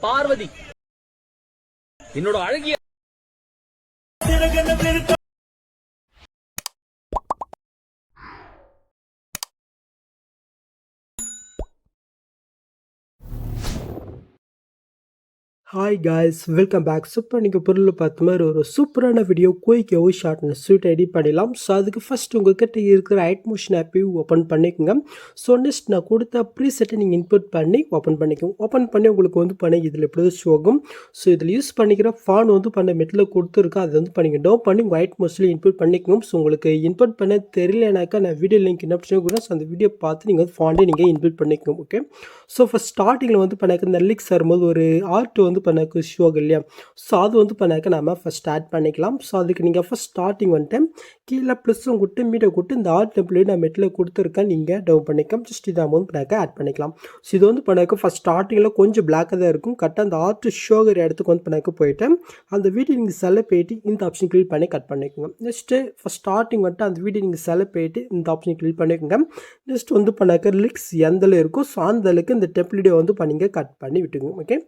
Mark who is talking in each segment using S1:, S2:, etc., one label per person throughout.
S1: பார்வதி என்னோட அழகிய
S2: hi guys, welcome back. Super. நீங்கள் பொருள் பார்த்த மாதிரி ஒரு சூப்பரான வீடியோ குயிக்காக ஷார்ட் அண்ட் ஸ்வீட் எடிட் பண்ணிடலாம். ஸோ அதுக்கு ஃபஸ்ட் உங்கள்கிட்ட இருக்கிற ஐட்மோஷன் ஆப்பையும் ஓப்பன் பண்ணிக்கோங்க. ஸோ நெக்ஸ்ட் நான் கொடுத்த ப்ரீசெட்டை நீங்கள் இன்புட் பண்ணி ஓப்பன் பண்ணிக்கோங்க. ஓப்பன் பண்ணி உங்களுக்கு பண்ணி இதில் எப்படி ஷோ ஆகும். ஸோ இதில் யூஸ் பண்ணிக்கிற ஃபான் பண்ண மெட்டில் கொடுத்துருக்கேன். அதை பண்ணிங்க டவுன் பண்ணி உங்கள் ஐட்மோஸ்ட்லி இன்புட் பண்ணிக்கோங்க. ஸோ உங்களுக்கு இன்புட் பண்ண தெரியலனாக்கா நான் வீடியோ லிங்க் என்ன கூட ஸோ அந்த வீடியோ பார்த்து நீங்கள் ஃபாண்டே நீங்கள் இன்புட் பண்ணிக்கோங்க. ஓகே. ஸோ ஃபஸ்ட் ஸ்டார்டிங்கில் பண்ணாக்க இந்த லிக்ஸ் வரும்போது ஒரு ஆர்ட் பண்ணாக்க ஷோ ஆகும் இல்லையா. ஸோ அது பண்ணாக்க நம்ம ஃபஸ்ட் ஆட் பண்ணிக்கலாம். ஸோ அதுக்கு நீங்கள் ஃபஸ்ட் ஸ்டார்டிங் கீழே ப்ளஸும் கொடுத்து மீட்டை கொடுத்து இந்த ஆர்ட் டெம்ப்ளேட் நான் மெட்டில் கொடுத்துருக்கேன். நீங்கள் டவுன் பண்ணிக்கலாம். ஜஸ்ட் இதை பண்ணாக்க ஆட் பண்ணிக்கலாம். ஸோ இது பண்ணாக்க ஃபஸ்ட் ஸ்டார்டிங்கில் கொஞ்சம் பிளாக்காக தான் இருக்கும். கரெக்டாக அந்த ஆர்ட் ஷோகிற இடத்துக்கு பண்ணாக்க போயிட்டு அந்த வீடியோ நீங்கள் செலக்ட் போயிட்டு இந்த ஆப்ஷன் கிளிக் பண்ணி கட் பண்ணிக்கோங்க. நெக்ஸ்ட்டு ஃபஸ்ட் ஸ்டார்டிங் அந்த வீடியோ நீங்கள் செலக்ட் போயிட்டு இந்த ஆப்ஷன் கிளிக் பண்ணிக்கோங்க. நெக்ஸ்ட் பண்ணாக்க லிக்ஸ் எந்தளவு இருக்கும். ஸோ அந்த அளவுக்கு இந்த டெம்ப்ளேட்டை பண்ணிங்க கட் பண்ணி விட்டுங்க. ஓகே.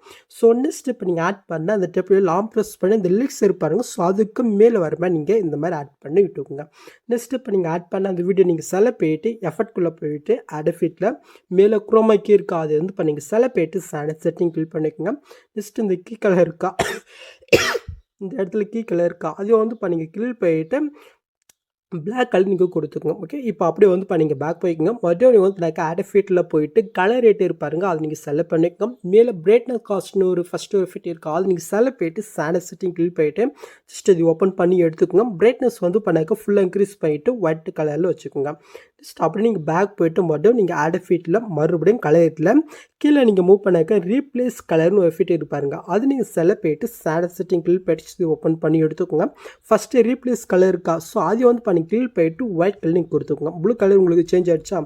S2: ஸோ நெக்ஸ்ட் இப்போ நீங்கள் ஆட் பண்ண அந்த டெம்ப்ளேட் லாங் ப்ரெஸ் பண்ணி இந்த லிக்ஸ் இருப்பாருங்க. ஸோ அதுக்கு மேலே வரமா நீங்கள் இந்த மாதிரி ஆட் பண்ணி விட்டுக்கோங்க. நெக்ஸ்ட் இப்போ நீங்கள் ஆட் பண்ண அந்த வீடியோ நீங்கள் செலக்ட் போயிட்டு எஃபர்ட்குள்ளே போயிட்டு அடஃபிட்டில் மேலே குரோமாக்கி இருக்கா அது இப்போ நீங்கள் செலக்ட் போயிட்டு செட்டிங் கிளிக் பண்ணிக்கோங்க. நெக்ஸ்ட் இந்த கீ கலர் இருக்கா இந்த இடத்துல கீ கலர் இருக்கா அதையும் நீங்கள் கிளிக் போயிட்டு பிளாக் கலர் நீங்கள் கொடுத்துக்கோங்க. ஓகே. இப்போ அப்படியே நீங்கள் பேக் போய்க்குங்க. மறுபடியும் ஆடஃபீட்டில் போயிட்டு கலர் ரேட் இருப்பாருங்க அதை நீங்கள் செலக்ட் பண்ணிக்கோங்க. மேலே பிரைட்னஸ் காஸ்ட்னு ஒரு ஃபஸ்ட்டு ஒரு ஃபிட் இருக்கா அது நீங்கள் செலக்ட் போயிட்டு சாண்டஸ் செட்டிங் கிளிக் போயிட்டு ஜஸ்ட் இது ஓப்பன் பண்ணி எடுத்துக்கோங்க. பிரைட்னஸ் பண்ணாக்க ஃபுல்லாக இன்க்ரீஸ் பண்ணிவிட்டு ஒயிட் கலரில் வச்சுக்கோங்க. ஜஸ்ட் அப்படி நீங்கள் பேக் போயிட்டு மறுபடியும் நீங்கள் ஆடஃபீட்டில் மறுபடியும் கலரில் கீழே நீங்கள் மூவ் பண்ணாக்க ரீப்ளேஸ் கலர்னு ஒரு ஃபிட் இருப்பாருங்க அது நீங்கள் செலக்ட் போயிட்டு சாண்டஸ் செட்டிங் கிளிக் போயிட்டு ஓப்பன் பண்ணி எடுத்துக்கோங்க. ஃபஸ்ட்டு ரீப்ளேஸ் கலர் இருக்கா ஸோ அது பண்ணி கிளிக் போயிட்டு ஒயிட் கலர் நீங்கள் கொடுத்துக்கோங்க. ப்ளூ கலர் உங்களுக்கு சேஞ்ச் ஆகிடுச்சா.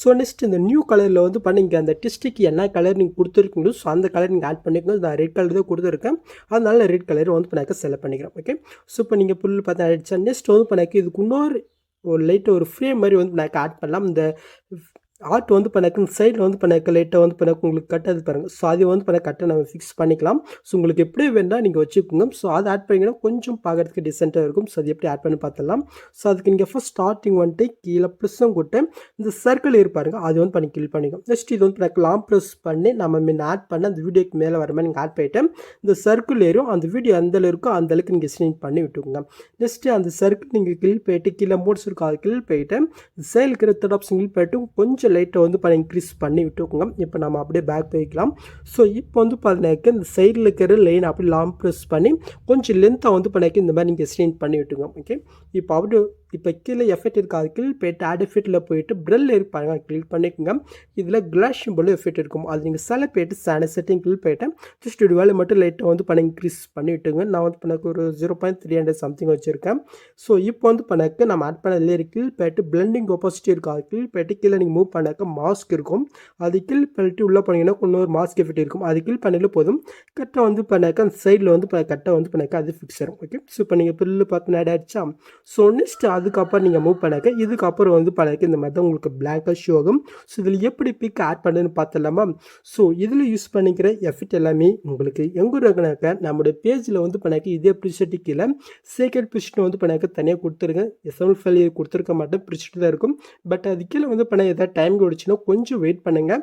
S2: ஸோ நெக்ஸ்ட் இந்த நியூ கலரில் பண்ணிங்க அந்த டிஸ்டிக்கு என்ன கலர் நீங்கள் கொடுத்துருக்கீங்களோ ஸோ அந்த கலர் நீங்கள் ஆட் பண்ணிக்கோங்க. நான் ரெட் கலர் தான் கொடுத்துருக்கேன் அதனால ரெட் கலர் பண்ணாக்க செலக்ட் பண்ணிக்கிறேன். ஓகே. ஸோ இப்போ நீங்கள் புல் பார்த்தா ஆகிடுச்சா. நெக்ஸ்ட் பண்ணாக்க இதுக்கு இன்னொரு ஒரு லைட்டாக ஒரு ஃப்ரேம் மாதிரி பண்ணாக்க ஆட் பண்ணலாம். இந்த ஆர்ட் பண்ணாக்க இந்த சைடில் பண்ணாக்க லைட்டாக பண்ணாக்க உங்களுக்கு கட்டாது பாருங்கள். ஸோ அது பண்ண கட்டை நம்ம ஃபிக்ஸ் பண்ணிக்கலாம். ஸோ உங்களுக்கு எப்படி வேணால் நீங்கள் வச்சுக்கோங்க. ஸோ அதை ஆட் பண்ணிங்கன்னா கொஞ்சம் பார்க்குறதுக்கு டிசென்ட்டாக இருக்கும். ஸோ அது எப்படி ஆட் பண்ணி பார்த்துடலாம். ஸோ அதுக்கு நீங்கள் ஃபஸ்ட் ஸ்டார்டிங் கீழே ப்ளஸ்ஸும் கொடுத்து இந்த சர்க்கிள் இருப்பாருங்க அது பண்ணி கிளிக் பண்ணிக்கோங்க. நெக்ஸ்ட் இது பண்ணாக்க லாங் ப்ரெஸ் பண்ணி நம்ம எட் பண்ண அந்த வீடியோக்கு மேலே வர மாதிரி நீங்கள் ஆட் பண்ணிவிட்டு இந்த சர்க்கிள் ஏறும் அந்த வீடியோ எந்தளவு இருக்கோ அந்தளவுக்கு நீங்கள் ஸ்க்ரீன் பண்ணி விட்டுக்கோங்க. நெக்ஸ்ட்டு அந்த சர்க்கிள் நீங்கள் கிளிக் போயிட்டு கீழே மோட்ஸ் இருக்கும் அது கிளிக் போயிட்டு சைடில் இருக்கிற தேர்ட் ஆப்ஷன் கிளிக் போயிட்டு கொஞ்சம் லைட்டை இன்க்ரீஸ் பண்ணி விட்டுக்கோங்க. இப்போ நம்ம அப்படியே பேக் போய்க்கலாம். ஸோ இப்போ பார்த்தீங்கன்னாக்க இந்த சைடில் இருக்கிற லைன் அப்படி லாங் ப்ரெஸ் பண்ணி கொஞ்சம் லென்த்தாக பண்ணாக்க இந்த மாதிரி நீங்கள் ஸ்க்ரீன் பண்ணி விட்டுக்கோங்க. ஓகே. இப்போ அப்படி இப்போ கீழே எஃபெக்ட் இருக்கா அது கிளிக் போயிட்டு ஆடஃபிட்டில் போயிட்டு ப்ரெல் இருப்பாங்க கிளிக் பண்ணிக்கோங்க. இதில் கிளாஸ் சிம்பிள் எஃபெக்ட் இருக்கும் அது நீங்கள் செலக்ட் போயிட்டு சாண்டஸ் செட்டிங் கிளிக் போயிட்டு ஜஸ்ட் ஒரு வேலை மட்டும் லைட்டாக பண்ண இன்க்ரீஸ் பண்ணி விட்டுங்க. நான் பண்ணாக்க ஒரு 0.300 சம்திங் வச்சுருக்கேன். ஸோ இப்போ பண்ணாக்க நம்ம ஆட் பண்ண லேயர் கிளிக் போயிட்டு பிளெண்டிங் ஆப்போசிட்டி இருக்கும் அது கிளிக் போயிட்டு கீழே நீங்கள் மூவ் பண்ணாக்க மாஸ்க் இருக்கும் அது கிளிக் பண்ணிட்டு உள்ளே போனீங்கன்னா இன்னொரு மாஸ்க் எஃபெக்ட் இருக்கும் அது கிளிக் பண்ணிட்டு போதும் கரெக்டாக பண்ணாக்க அந்த சைடில் கரெக்டாக பண்ணாக்க அது ஃபிக்ஸ் ஆகும். ஓகே. ஸோ இப்போ நீங்கள் பில்லு பார்த்து ஆட் ஆகிடுச்சா. ஸோ நெக்ஸ்ட் அதுக்கப்புறம் நீங்கள் மூவ் பண்ணாக்க இதுக்கப்புறம் பண்ணாக்க இந்த மாதிரி தான் உங்களுக்கு பிளாங்காக ஷோ ஆகும். ஸோ இதில் எப்படி பிக் ஆட் பண்ணுன்னு பார்த்துடலாமா. ஸோ இதில் யூஸ் பண்ணிக்கிற எஃபெக்ட் எல்லாமே உங்களுக்கு எங்கே இருக்குனாக்க நம்மளுடைய பேஜில் பண்ணாக்க இதே ப்ரிசெட்டு கீழே சேக்கட் ப்ரிசெட் பண்ணாக்க தனியாக கொடுத்துருக்கேன். எஸ்எம்எல் ஃபைல் கொடுத்துருக்க மாட்டேன் ப்ரிசெட் தான் இருக்கும். பட் அது கீழே பண்ண ஏதாவது டைம் கொடுச்சுன்னா கொஞ்சம் வெயிட் பண்ணுங்கள்.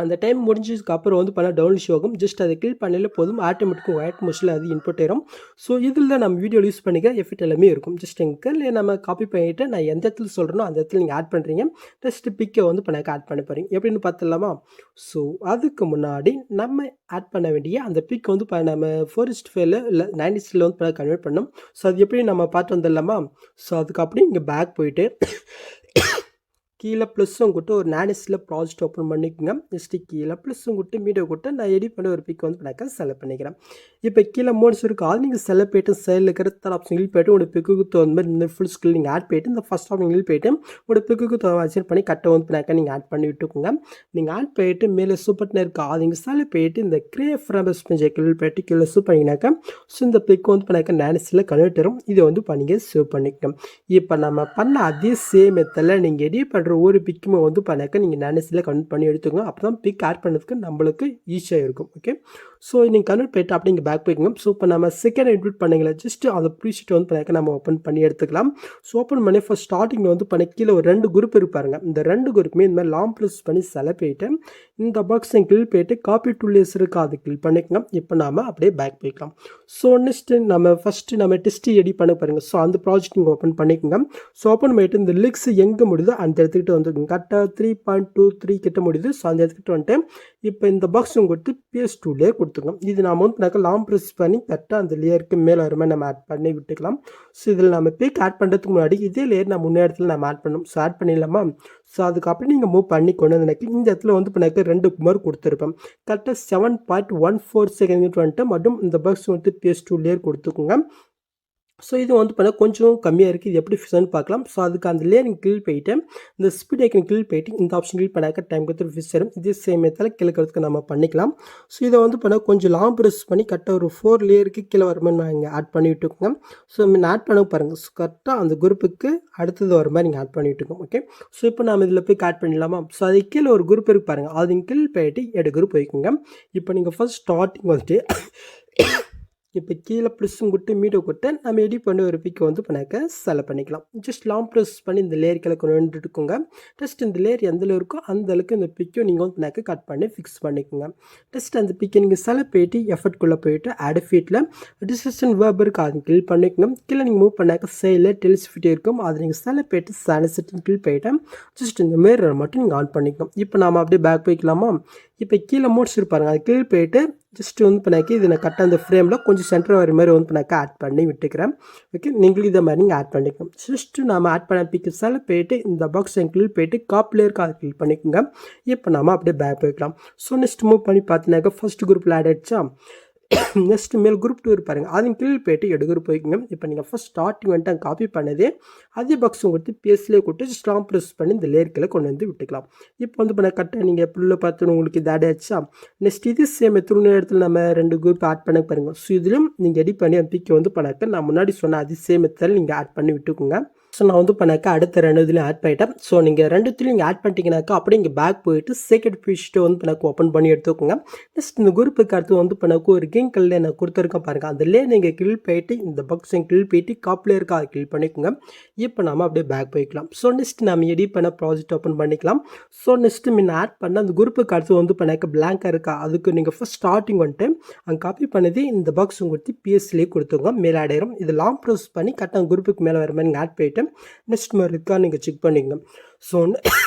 S2: அந்த டைம் முடிஞ்சதுக்கு அப்புறம் பண்ண டவுன்லோட் ஷோ ஆகும். ஜஸ்ட் அதை கிளிக் பண்ணல போதும் ஆட்டோமேட்டிக்காக ஒயிட் மோஷனில் அது இன்புட் ஆயிரும். ஸோ இதில் தான் நம்ம வீடியோ யூஸ் பண்ணிக்க எஃபெக்ட் எல்லாமே இருக்கும். ஜஸ்ட் எங்கே நம்ம காப்பி பண்ணிவிட்டு நான் எந்த இடத்துல சொல்கிறேனோ அந்த இடத்துல நீங்கள் ஆட் பண்ணுறீங்க. ஜஸ்ட் பிக்கை பண்ணாக்க ஆட் பண்ண போகிறீங்க எப்படின்னு பார்த்துடலாமா. ஸோ அதுக்கு முன்னாடி நம்ம ஆட் பண்ண வேண்டிய அந்த பிக் நம்ம 4:5 இல்லை 90s கன்வெர்ட் பண்ணோம். ஸோ அது எப்படி நம்ம பார்த்து வந்துடலாமா. ஸோ அதுக்கு அப்படி இங்கே பேக் போயிட்டு கீழே ப்ளஸ்ஸும் கொடுத்து ஒரு நானிஸில் ப்ராஜெக்ட் ஓப்பன் பண்ணிக்கோங்க. நெக்ஸ்ட்டு கீழே ப்ளஸ்ஸும் கொடுத்து மீடியோ கொடுத்து நான் எடிட் பண்ணி ஒரு பிக் பண்ணாக்க செலக்ட் பண்ணிக்கிறேன். இப்போ கீழே மோட்ஸ் இருக்குது அது நீங்கள் செலக்ட் போய்ட்டு சைடில் இருக்கிற தேர்ட் ஆப்ஷன் கிளிக் போய்ட்டு உங்களோட பிக்குக்கு தகுந்த மாதிரி இந்த ஃபுல் ஸ்கில் நீங்கள் ஆட் போய்ட்டு இந்த ஃபஸ்ட் ஆப்ஷன் கிளிக் போய்ட்டு உங்களோட பிக்குக்கு அட்ஜஸ்ட் பண்ணி கட்டை பண்ணாக்க நீங்கள் ஆட் பண்ணி விட்டுக்கோங்க. நீங்கள் ஆட் போய்ட்டு மேலே சூப்பர்னு இருக்கா அது நீங்கள் செலக்ட் போய்ட்டு இந்த கிரியேட் ஃப்ரம் ஸ்பெஞ்சை கிளிக் போய்ட்டு கீழே சூப் பண்ணிங்கனாக்கா ஸோ இந்த பிக் பண்ணாக்க நானிஸில் கன்வெர்ட் வரும். இதை நீங்கள் சேவ் பண்ணிக்கோங்க. இப்போ நம்ம பண்ண அதே சேம் மெத்தடில் நீங்கள் எடிட் பண்ணுற பண்ணுற ஒரு பிக்குமே வந்து பண்ணாக்க நீங்கள் நேனஸில் கன்வெர்ட் பண்ணி எடுத்துக்கோங்க. அப்போ தான் பிக் ஆட் பண்ணுறதுக்கு நம்மளுக்கு ஈஸியாக இருக்கும். ஓகே, ஸோ நீங்கள் கன்வெர்ட் பண்ணிட்டு அப்படி இங்கே பேக் போய்க்குங்க. ஸோ இப்போ நம்ம செகண்ட் இன்க்ளூட் பண்ணிங்களா ஜஸ்ட் அந்த ப்ரீஷீட்டை வந்து பண்ணாக்க நம்ம ஓப்பன் பண்ணி எடுத்துக்கலாம். ஸோ ஓப்பன் பண்ணி ஃபஸ்ட் ஸ்டார்டிங்கில் வந்து பண்ண கீழே ஒரு 2 குரூப் இருப்பாருங்க. இந்த 2 குரூப்புமே இந்த மாதிரி லாங் ப்ரெஸ் பண்ணி போயிட்டு இந்த பாக்ஸை கிளிக் போயிட்டு காப்பி டூ லேஸ் இருக்கு அதை கிளிக் பண்ணிக்கோங்க. இப்போ நாம அப்படியே பேக் போய்க்கலாம். ஸோ நெக்ஸ்ட்டு நம்ம ஃபஸ்ட்டு நம்ம டெஸ்ட் எடி பண்ண பாருங்கள். ஸோ அந்த ப்ராஜெக்ட் நீங்கள் ஓப்பன் பண்ணிக்கோங்க. ஸோ ஓப்பன் பண்ணிட்டு இந்த லிக்ஸ் எங்கே முடியுதோ அந்த இடத்துக்கிட்ட வந்துருக்குங்க. கரெக்டாக 3.23 கிட்ட முடியுது. ஸோ அந்த இடத்துக்கிட்ட வந்துட்டு இப்போ இந்த பாக்ஸ் கொடுத்து PS2 லேயர் கொடுத்துருங்க. இது நம்ம வந்து லாங் ப்ரெஸ் பண்ணி கரெக்டாக அந்த லேயருக்கு மேலே வர மாதிரி நம்ம ஆட் பண்ணி விட்டுக்கலாம். ஸோ இதில் நம்ம பிக் ஆட் பண்ணுறதுக்கு முன்னாடி இதே லேயர் நம்ம முன்னே இடத்துல நம்ம ஆட் பண்ணணும். ஸோ ஆட் பண்ணிடலாமா? ஸோ அதுக்கப்புறம் நீங்கள் மூவ் பண்ணி கொண்டு வந்து இந்த இடத்துல வந்து இப்போ 2 குமார் கொடுத்துருப்பேன். கரெக்டாக 7.14 செகண்ட் வந்துட்டு மற்றும் இந்த பாக்ஸ் வந்து PS2 லேயர் கொடுத்துக்கோங்க. ஸோ இது வந்து பண்ணால் கொஞ்சம் கம்மியாக இருக்குது. இது எப்படி ஃபிஷ்ஷான்னு பார்க்கலாம். ஸோ அதுக்கு அந்த லேயரிங் கிளிக் போயிட்டு இந்த ஸ்பீட் ஐக்கன் கிளிக் போயிட்டு இந்த ஆப்ஷன் கிளிக் பண்ணாக்க டைம் கொடுத்து ஃபிஷ் வரும். இதே சேம் மெத்தடில் கிழக்கிறதுக்கு நம்ம பண்ணிக்கலாம். ஸோ இதை வந்து பண்ணால் கொஞ்சம் லாங் ப்ரெஸ் பண்ணி கரெக்டாக ஒரு 4 லேயருக்கு கீழே வர மாதிரி நான் இங்கே ஆட் பண்ணி விட்டுக்கோங்க. ஸோ நீங்கள் ஆட் பண்ண பாருங்கள். ஸோ கரெக்டாக அந்த குரூப்புக்கு அடுத்தது வர மாதிரி நீங்கள் ஆட் பண்ணி விட்டுக்கோங்க. ஓகே, ஸோ இப்போ நம்ம இதில் போய் ஆட் பண்ணிடலாமா? ஸோ அது கீழே ஒரு குரூப் இருக்கு பாருங்கள். அது கீழ் போயிட்டு 2 குரூப் வைக்குங்க. இப்போ நீங்கள் ஃபர்ஸ்ட் ஸ்டார்டிங் வந்துட்டு இப்போ கீழே ப்ளஸ்ஸும் கொடுத்து மீட்டை கொடுத்து நம்ம எடிட் பண்ணி ஒரு பிக்கை வந்து பண்ணாக்க செலக்ட் பண்ணிக்கலாம். ஜஸ்ட் லாங் ப்ரெஸ் பண்ணி இந்த லேயர் கீழே கொண்டு வந்துட்டுக்கோங்க. ஜஸ்ட் இந்த லேயர் எந்த இருக்கோ அந்த அளவுக்கு இந்த பிக்கை நீங்கள் வந்து பண்ணாக்க கட் பண்ணி ஃபிக்ஸ் பண்ணிக்கோங்க. ஜஸ்ட் அந்த பிக்கை நீங்கள் செலக்ட் போயிட்டு எஃபர்ட்குள்ளே போயிட்டு ஆட் ஃபீட்டில் டிஸ்கிரிப்ஷன் வேர்ப் இருக்குது அதை கிளிக் பண்ணிக்கோங்க. கீழே நீங்கள் மூவ் பண்ணாக்க சைடில் டெலிஸ் ஃபிட் இருக்கும். அதை நீங்கள் செலக்ட் போயிட்டு சானிசெட்டிங் கிளிக் போயிட்டு ஜஸ்ட் இந்த மிரர் மட்டும் நீங்கள் ஆன் பண்ணிக்கணும். இப்போ நாம் அப்படியே பேக் போய்க்கலாமா? இப்போ கீழே மோட்ஸ் இருப்பாருங்க. அது கீழே போயிட்டு ஜஸ்ட் வந்து பண்ணாக்கி இது நான் கரெக்டாக அந்த ஃப்ரேமில் கொஞ்சம் சென்டர் வர மாதிரி வந்து பண்ணாக்க ஆட் பண்ணி விட்டுக்கிறேன். ஓகே, நீங்களும் இதை மாதிரி நீங்கள் ஆட் பண்ணிக்கணும். ஜஸ்ட்டு நம்ம ஆட் பண்ண பிக்சரில் போயிட்டு இந்த பாக்ஸ் கிளிக் போயிட்டு காப்பிலே இருக்க அதை கிளிக் பண்ணிக்கோங்க. இப்போ நம்ம அப்படியே பேக் போய்க்கலாம். ஸோ நெக்ஸ்ட் மூவ் பண்ணி பார்த்தீங்கன்னாக்கா ஃபர்ஸ்ட் குரூப்பில் ஆட் ஆகிடுச்சா? நெக்ஸ்ட் மேல் குரூப் 2 இருப்பாருங்க. அதுவும் கீழ் போயிட்டு 2 குரூப் போய்க்குங்க. இப்போ நீங்கள் ஃபஸ்ட் ஸ்டார்டிங் வந்துட்டு அங்கே காப்பி பண்ணதே அதே பாக்ஸ் கொடுத்து பேஸ்லேயே கொடுத்து ஸ்ட்ராங் ப்ரெஸ் பண்ணி இந்த லேயர்களை கொண்டு வந்து விட்டுக்கலாம். இப்போ வந்து பண்ண கரெக்டாக நீங்கள் புல்ல பார்த்து உங்களுக்கு இது ஆட் ஆச்சா? நெக்ஸ்ட் இது சேம் எத்தனை இடத்துல நம்ம 2 குரூப் ஆட் பண்ண பாருங்க. ஸோ இதிலும் நீங்கள் எடிட் பண்ணி அந்த பிக்கை வந்து பண்ணாக்க நான் முன்னாடி சொன்ன அதே சேம் மெத்தடில் நீங்கள் ஆட் பண்ணி விட்டுக்கோங்க. ஸோ நான் வந்து பண்ணாக்க அடுத்த 2 இதுலையும் ஆட் பண்ணிட்டேன். ஸோ நீங்கள் 2 நீங்கள் ஆட் பண்ணிட்டீங்கன்னாக்கா அப்படியே இங்கே பேக் போயிட்டு செகண்ட் ஃபீஷ்ட்டை வந்து பண்ணாக்க ஓப்பன் பண்ணி எடுத்துக்கோங்க. நெக்ஸ்ட் இந்த குரூப்புக்கு அடுத்து வந்து பண்ணாக்க ஒரு கிரீன் கலரில் நான் கொடுத்துருக்கேன் பாருங்கள். அதிலே நீங்கள் கிளிக் போயிட்டு இந்த பாக்ஸ் கிளிக் போயிட்டு காப்பில் இருக்க அதை கிளிக் பண்ணிக்கோங்க. இப்போ நம்ம அப்படியே பேக் போய்க்கலாம். ஸோ நெக்ஸ்ட் நம்ம எடிட் பண்ண ப்ராஜெக்ட் ஓப்பன் பண்ணிக்கலாம். ஸோ நெக்ஸ்ட்டு முன்ன ஆட் பண்ண அந்த குரூப்புக்கு அடுத்து வந்து பண்ணாக்க பிளாங்காக இருக்கா அதுக்கு நீங்கள் ஃபஸ்ட் ஸ்டார்டிங் வந்துட்டு அங்கே காப்பி பண்ணது இந்த பாக்ஸ் கொடுத்து பிஎஸ்லேயே கொடுத்துங்க. மேலே ஆட் ஆயிரும். இது லாங் ப்ரெஸ் பண்ணி கரெக்டாக குரூப்புக்கு மேலே வர மாதிரி நீங்கள் ஆட் பண்ணிட்டு நெக்ஸ்ட் மாதிரி இருக்கா நீங்கள் செக் பண்ணிக்கங்க. ஸோ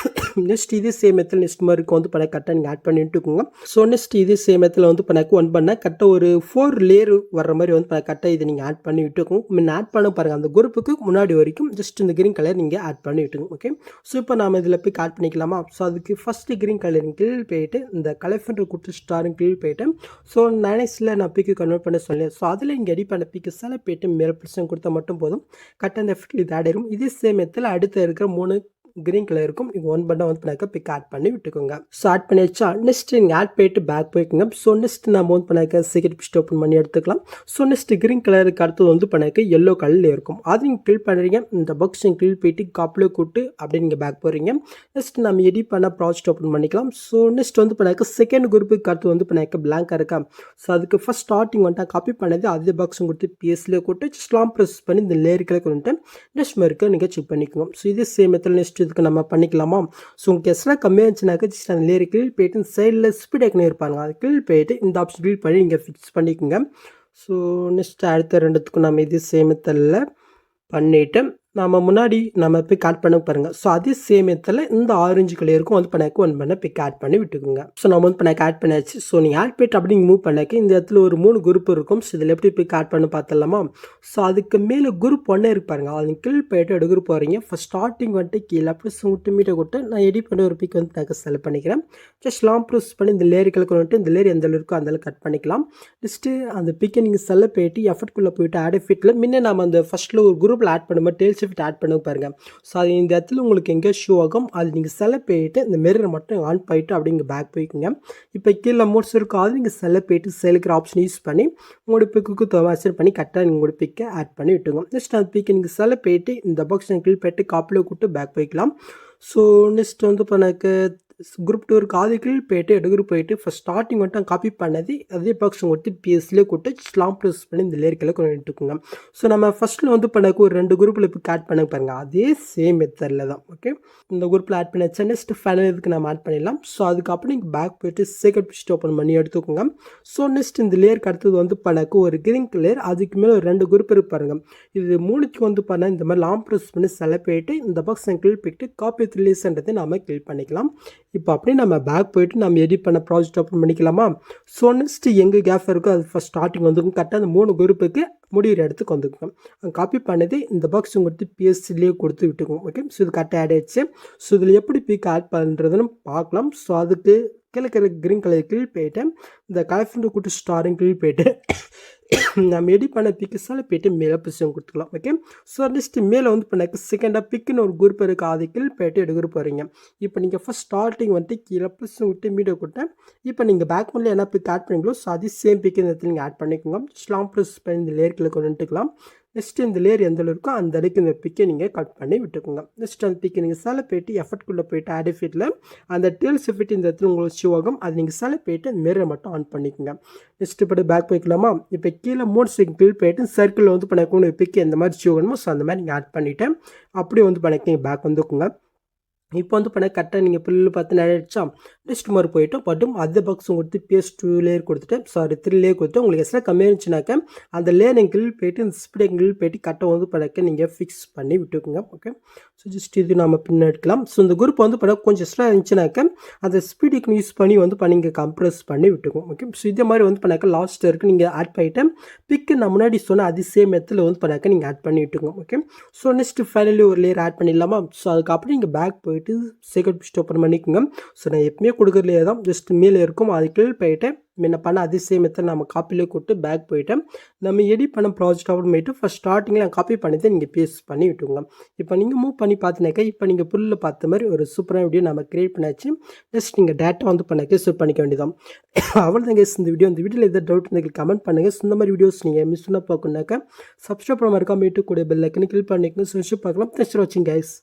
S2: நெக்ஸ்ட் இதே சேம் மெத்தில் நெக்ஸ்ட் மார்க்கு வந்து பண்ண கரெக்டாக நீங்கள் ஆட் பண்ணிட்டுக்கோங்க. ஸோ நெக்ஸ்ட் இதே சேம் மெத்தில் வந்து பண்ணாக்க ஒன் பண்ணால் கரெக்டாக ஒரு 4 லேயர் வர்ற மாதிரி வந்து பண்ண கரெக்டாக இதை நீங்கள் ஆட் பண்ணி விட்டுக்கோங்க. முன்ன ஆட் பண்ண பாருங்கள் அந்த குரூப்புக்கு முன்னாடி வரைக்கும் ஜஸ்ட் இந்த கிரீன் கலர் நீங்கள் ஆட் பண்ணி விட்டுங்க. ஓகே, ஸோ இப்போ நம்ம இதில் போய் ஆட் பண்ணிக்கலாமா? ஸோ அதுக்கு ஃபஸ்ட்டு கிரீன் கலர் கீழ் போயிட்டு இந்த கலெஃபென்ட் கொடுத்து ஸ்டாரும் கீழ் போயிட்டு ஸோ நைஸில் நான் பிக்கு கன்வெர்ட் பண்ண சொல்லி ஸோ அதில் இங்கே எடிட் பண்ண பிக்கு சில போயிட்டு மேலே ப்ரெசன் கொடுத்தா மட்டும் போதும். கரெக்டாக அந்த எஃபெக்ட் இது ஆட் ஆயிரும். இதே சேம் மெத்தில் அடுத்து இருக்கிற 3 கிரீன் கலர் இருக்கும். நீங்கள் ஒன் பட்டன் வந்து பண்ணாக்க பிக் ஆட் பண்ணி விட்டுக்கோங்க. ஸோ ஆட் பண்ணி வச்சா நெக்ஸ்ட் நீங்கள் ஆட் போயிட்டு பேக் போய்க்குங்க. ஸோ நெக்ஸ்ட் நம்ம வந்து பண்ணாக்க செகண்ட் பிஸ்ட் ஓப்பன் பண்ணி எடுத்துக்கலாம். ஸோ நெக்ஸ்ட் கிரீன் கலருக்கு அடுத்து வந்து பண்ணாக்க எல்லோ கலரில் இருக்கும். அது நீங்கள் கிளிக் பண்ணுறீங்க. இந்த பாக்ஸ் நீங்கள் கிளிக் போயிட்டு காப்பில் கூட்டு அப்படி நீங்கள் பேக் போகிறீங்க. நெக்ஸ்ட் நம்ம எடிட் பண்ண ப்ராஜெக்ட் ஓப்பன் பண்ணிக்கலாம். ஸோ நெக்ஸ்ட் வந்து பண்ணாக்க செகண்ட் குரூப்புக்கு அடுத்து வந்து பண்ணாக்க பிளாங்காக இருக்கா? ஸோ அதுக்கு ஃபஸ்ட் ஸ்டார்டிங் வந்துட்டு காப்பி பண்ணது அதே பாக்ஸும் கொடுத்து பிஎஸ்லேயே கூட்டு ஸ்லாம் ப்ரெஸ் பண்ணி இந்த லேயர்களை கொண்டு நெக்ஸ்ட் மார்க்கு நீங்கள் செக் பண்ணிக்கோங்க. ஸோ இதே சேம் மெத்தட் நெக்ஸ்ட் இதுக்கு நம்ம பண்ணிக்கலாமா? ஸோ உங்களுக்கு எஸ்லாம் கம்மியாக இருந்துச்சுனாக்கா ஜஸ்ட் அந்த லேயர் கீழ் போயிட்டு சைடில் ஸ்பீட் ஐக்கன் இருப்பாங்க. அது கீழ் போயிட்டு இந்த ஆப்ஷன் கிளிக் பண்ணி இங்கே ஃபிக்ஸ் பண்ணிக்கோங்க. ஸோ நெக்ஸ்ட் அடுத்த 2த்துக்கும் நம்ம இது சேம் மெத்தடில் பண்ணிவிட்டு நம்ம முன்னாடி நம்ம பிக் ஆட் பண்ண பாருங்கள். ஸோ அதே சேம் மெத்தடில் இந்த ஆரஞ்சு கலருக்கும் வந்து பண்ணாக்க ஒன் பண்ண பிக் ஆட் பண்ணி விட்டுக்குங்க. ஸோ நம்ம வந்து பண்ணாக்க ஆட் பண்ணியாச்சு. ஸோ நீங்கள் ஆட் பண்ணிட்டு அப்படி மூவ் பண்ணாக்க இந்த இடத்துல ஒரு 3 குரூப் இருக்கும். ஸோ இதில் எப்படி பிக் ஆட் பண்ண பார்த்துடலாமா? ஸோ அதுக்கு மேலே குரூப் 1 இருப்பாருங்க. அது கீழ் போயிட்டு 2 குரூப் வரீங்க. ஃபஸ்ட் ஸ்டார்டிங் வந்துட்டு கீழே ப்ளஸ் விட்டு மீட்டை கொடுத்து நான் எடிட் பண்ணி ஒரு பிக் வந்து நான் செலக்ட் பண்ணிக்கிறேன். ஜஸ்ட் லாங் ப்ரெஸ் பண்ணி இந்த லேயர்களுக்கு வந்துட்டு இந்த லேயர் எந்த இருக்கோ அந்த கட் பண்ணிக்கலாம். நெக்ஸ்ட்டு அந்த பிக்கை நீங்கள் செலக்ட் போயிட்டு எஃபர்ட்குள்ளே போயிட்டு ஆட் ஃபிட்டில் முன்னே நம்ம அந்த ஃபஸ்ட்டில் ஒரு குரூப்பில் ஆட் பண்ணும்போது டெயில்ஸ் ஃபிட் ஆட் பண்ண பாருங்க. ஸோ அது இந்த இடத்துல உங்களுக்கு எங்கே ஷோ ஆகும். அது நீங்கள் செலக்ட் போயிட்டு இந்த மிரரை மட்டும் ஆன் பண்ணிட்டு அப்படிங்க பேக் போய்க்குங்க. இப்போ கீழே மோட்ஸ் இருக்கும். அது நீங்கள் செலக்ட் போயிட்டு செலுக்கிற ஆப்ஷன் யூஸ் பண்ணி உங்களோட பிக்கு தவாசர் பண்ணி கரெக்டாக உங்களோட பிக்கை ஆட் பண்ணி விட்டுங்க. நெக்ஸ்ட் அந்த பிக்கை நீங்கள் செலக்ட் போயிட்டு இந்த பாக்ஸ் கிளிக் போயிட்டு காப்பில் கூட்டு பேக் போய்க்கலாம். ஸோ நெக்ஸ்ட் வந்து பண்ணாக்க குரூப் 2 இருக்கு அது கீழ் போயிட்டு எடுக்கிற போயிட்டு ஃபஸ்ட் ஸ்டார்டிங் வந்துட்டு காப்பி பண்ணது அதே பாக்ஸ் கொடுத்து பிஎஸ்லேயே கொடுத்து ஸ்லாம் ப்ரெஸ் பண்ணி இந்த லேயர்க்கில் கொண்டு வந்துட்டுக்குங்க. ஸோ நம்ம ஃபஸ்ட்டில் வந்து பண்ணாக்க ஒரு 2 குரூப்பில் இப்போ ஆட் பண்ண பாருங்க அதே சேம் மெத்தடில் தான். ஓகே, இந்த குரூப்பில் ஆட் பண்ணி வச்சா நெக்ஸ்ட் ஃபைனல் இதுக்கு நம்ம ஆட் பண்ணிடலாம். ஸோ அதுக்கப்புறம் நீங்கள் பேக் போயிட்டு செகண்ட் பிஸ்ட் ஓப்பன் பண்ணி எடுத்துக்கோங்க. ஸோ நெக்ஸ்ட் இந்த லேயருக்கு அடுத்தது வந்து பண்ணாக்க ஒரு கிரீன் கலர் அதுக்கு மேலே ஒரு 2 குரூப் இருப்பாருங்க. இது மூணுக்கு வந்து பண்ண இந்த மாதிரி லாம் ப்ரெஸ் பண்ணி செலக்ட் போயிட்டு இந்த பாக்ஸ் கிளிக் போயிட்டு காப்பி ரிலீஸ்ன்றதை நம்ம கிளிக் பண்ணிக்கலாம். இப்போ அப்படியே நம்ம பேக் போயிட்டு நம்ம எடிட் பண்ண ப்ராஜெக்ட் ஓப்பன் பண்ணிக்கலாமா. ஸோ நெக்ஸ்ட் எங்கே கேப் இருக்கோ அது ஃபஸ்ட் ஸ்டார்டிங் வந்துக்கும் கரெக்டாக அந்த 3 குரூப்புக்கு முடிகிற இடத்துக்கு வந்துக்கும். காப்பி பண்ணது இந்த பாக்ஸ் கொடுத்து பிஎஸ்சிலேயே கொடுத்து விட்டுக்கும். ஓகே, ஸோ இது கரெக்டாக ஆட் ஆயிடுச்சு. ஸோ இதில் எப்படி பிக் ஆட் பண்ணுறதுன்னு பார்க்கலாம். ஸோ அதுக்கு கீழே கிரீன் கலர் கீழ் போயிட்டு இந்த கலர் கூட்டு ஸ்டாரிங் கீழ் போயிட்டு நம்ம எடிட் பண்ண பிக்ஸால் போய்ட்டு மேலே பொசிஷன் கொடுத்துக்கலாம். ஓகே, ஸோ நெக்ஸ்ட் மேலே வந்து பண்ணாக்க செகண்டாக பிக்குன்னு ஒரு குரூப் இருக்குது அது கீழ் போய்ட்டு எடுக்கிற போகிறீங்க. இப்போ நீங்கள் ஃபஸ்ட் ஸ்டார்டிங் வந்துட்டு கீழே பொசிஷன் விட்டு மீடியோ கொடுத்தேன். இப்போ நீங்கள் பேக் பண்ணல என்ன பிக் ஆட் பண்ணிங்களோ ஸோ அது சேம் பிக் இந்த இடத்துல நீங்கள் ஆட் பண்ணிக்கோங்க. ஸ்லாம் ப்ரெஸ் பண்ணி இந்த லேயர்க்கில் கொண்டு வந்துட்டுக்கலாம். நெக்ஸ்ட் இந்த லேயர் எந்த இருக்கோ அந்த அளவுக்கு இந்த பிக்கை நீங்கள் கட் பண்ணி விட்டுக்கோங்க. நெக்ஸ்ட் அந்த பிக்கை நீங்கள் சேலை போய்ட்டு எஃபர்ட்குள்ளே போய்ட்டு ஆட் எஃபெக்ட்டில் அந்த டேல்ஸ் எஃபெக்ட் இந்த இடத்துல உங்களுக்கு ஷோ ஆகும். அது நீங்கள் சேலை போய்ட்டு மிரரை மட்டும் ஆன் பண்ணிக்கோங்க. நெக்ஸ்ட் இப்போ பேக் போய்க்கலாமா. இப்போ கீழே 3 செகண்ட் கீழ் போய்ட்டு சர்க்கிளில் வந்து பண்ண பிக்கை எந்த மாதிரி ஷோ ஆகணுமோ ஸோ அந்த மாதிரி நீங்கள் ஆட் பண்ணிவிட்டு அப்படியே வந்து பண்ணிக்க பேக் வந்துக்குங்க. இப்போ வந்து பண்ண கரெக்டாக நீங்கள் புல்லு பார்த்து நினைச்சா நெக்ஸ்ட் மாதிரி போய்ட்டு பட்டும் அதே பாக்ஸும் கொடுத்து PS 2 லேயர் கொடுத்துட்டு 3 லேயர் கொடுத்து உங்களுக்கு எக்ஸ்ட்ரா கம்மியாக இருந்துச்சுனாக்கா அந்த லேயர் கில் போய்ட்டு இந்த ஸ்பீடை கில் போய்ட்டு கரெக்டாக வந்து பண்ணக்க நீங்கள் ஃபிக்ஸ் பண்ணி விட்டுக்குங்க. ஓகே, ஸோ ஜஸ்ட் இது நம்ம பின்ன எடுக்கலாம். ஸோ இந்த குரூப் வந்து பண்ண கொஞ்சம் எக்ஸ்ட்ரா இருந்துச்சுனாக்கா அந்த ஸ்பீடுக்கு யூஸ் பண்ணி வந்து பண்ணி கம்ப்ரெஸ் பண்ணி விட்டுக்கும். ஓகே, ஸோ இதே மாதிரி வந்து பண்ணாக்க லாஸ்ட் இருக்குது நீங்கள் ஆட் பண்ணிவிட்டு பிக்கு நான் முன்னாடி சொன்ன அது சேம் மெத்தில் வந்து பண்ணாக்க நீங்கள் ஆட் பண்ணி விட்டுக்கோங்க. ஓகே, ஸோ நெக்ஸ்ட் ஃபைனலி ஒரு லேயர் ஆட் பண்ணிடலாமா. ஸோ அதுக்கப்புறம் நீங்கள் பேக் போயிட்டு செகண்ட் பிஸ்ட் ஓப்பன் பண்ணிக்கோங்க. ஸோ நான் எப்பவுமே கொடுக்குறதுலே தான் ஜஸ்ட் மேலே இருக்கும் அது கீழ் போயிட்டு முன்ன பண்ண அதே சேம் மெத்தட் நம்ம காப்பிலே கொடுத்து பேக் போயிட்டு நம்ம எடிட் பண்ண ப்ராஜெக்ட் ஓப்பன் பண்ணிட்டு ஃபஸ்ட் ஸ்டார்டிங்கில் நான் காப்பி பண்ணிட்டு நீங்கள் பேஸ்ட் பண்ணி விட்டுங்க. இப்போ நீங்கள் மூவ் பண்ணி பார்த்தினாக்கா இப்போ நீங்கள் புல்லில் பார்த்த மாதிரி ஒரு சூப்பரான வீடியோ நம்ம கிரியேட் பண்ணாச்சு. ஜஸ்ட் நீங்கள் டேட்டா வந்து பண்ணாக்க ஷூட் பண்ணிக்க வேண்டியதான். அவ்வளோதாங்க இந்த வீடியோவில் எதாவது டவுட் இருந்தால் கமெண்ட் பண்ணுங்கள். இந்த மாதிரி வீடியோஸ் நீங்கள் மிஸ் பண்ண பார்க்கணுனாக்கா சப்ஸ்கிரைப் பண்ண மறக்காம கூட பெல் ஐக்கனை கிளிக் பண்ணிக்கணும். ஸோ பார்க்கலாம். தேங்க்ஸ் ஃபார் வாட்சிங் கைஸ்.